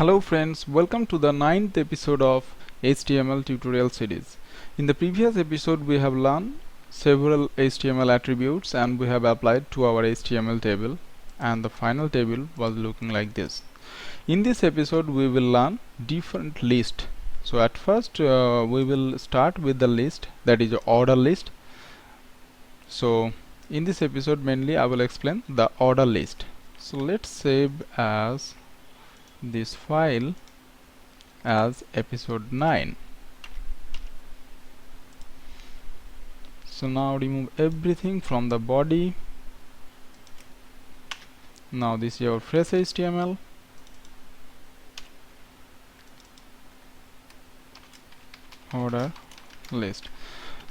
Hello friends, welcome to the 9th episode of HTML tutorial series. In the previous episode we have learned several HTML attributes and we have applied to our HTML table, and the final table was looking like this. In this episode we will learn different list. So at first we will start with the list, that is order list. So in this episode mainly I will explain the order list. So let's save as this file as episode 9. So now remove everything from the body. Now this is your fresh HTML. Order list.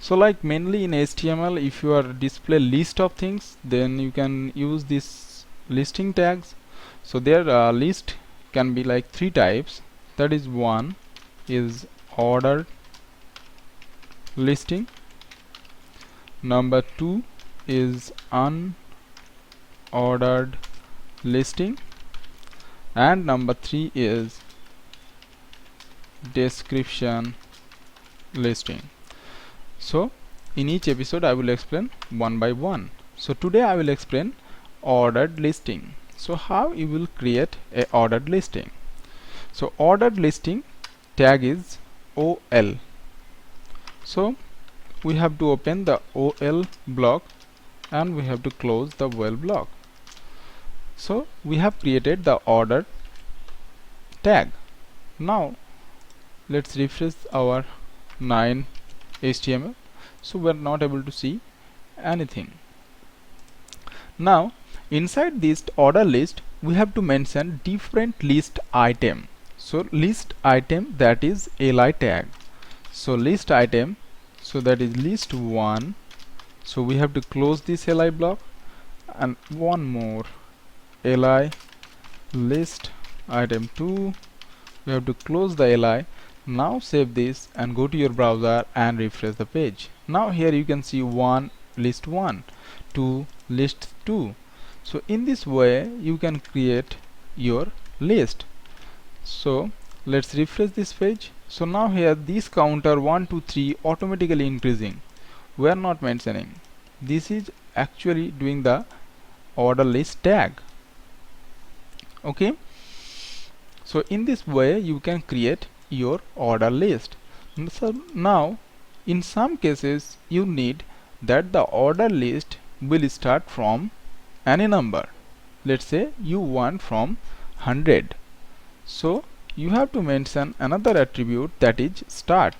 So like mainly in HTML, if you are display list of things, then you can use this listing tags. So there list can be like three types. That is, one is ordered listing, number two is unordered listing, and number three is description listing. So in each episode I will explain one by one. So today I will explain ordered listing. So how you will create a ordered listing? So ordered listing tag is OL. So we have to open the OL block and we have to close the OL block. So we have created the ordered tag. Now let's refresh our 9 HTML. So we are not able to see anything. Now inside this order list we have to mention different list item. So list item, that is li tag. So list item, so that is list 1. So we have to close this li block, and one more li list item 2. We have to close the li. Now save this and go to your browser and refresh the page. Now here you can see 1 list 1, 2 list 2. So in this way you can create your list. So let's refresh this page. So now here this counter 1 2 3 automatically increasing. We are not mentioning. This is actually doing the order list tag. Okay. So in this way you can create your order list. So now in some cases you need that the order list will start from any number. Let's say you want from 100. So you have to mention another attribute, that is start.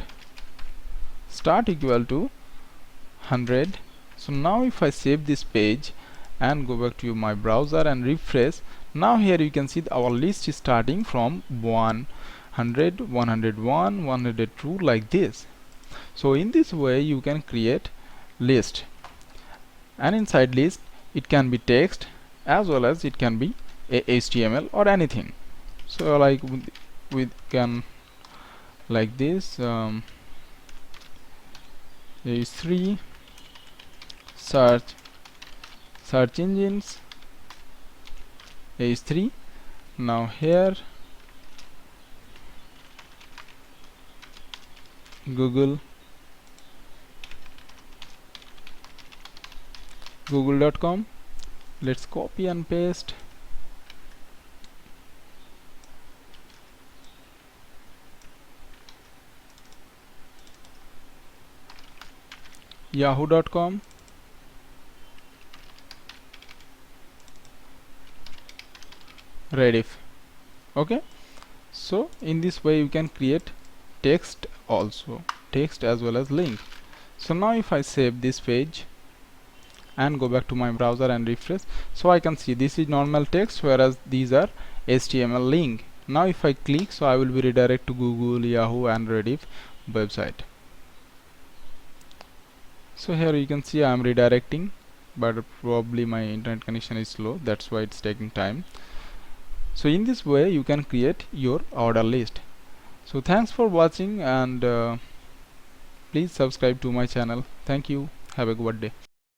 Start equal to 100. So now if I save this page and go back to my browser and refresh, now here you can see our list is starting from 100, 101, 102 like this. So in this way you can create list, and inside list it can be text as well as it can be a HTML or anything. So like we can like this, is 3 search engines is 3. Now here google.com. Let's copy and paste. yahoo.com, Rediff. Okay, so in this way you can create text also, text as well as link. So now if I save this page and go back to my browser and refresh, so I can see this is normal text, whereas these are HTML link. Now if I click, so I will be redirected to Google, Yahoo and Rediff website. So here you can see I am redirecting, but probably my internet connection is slow, that's why it's taking time. So in this way you can create your order list. So thanks for watching, and please subscribe to my channel. Thank you. Have a good day.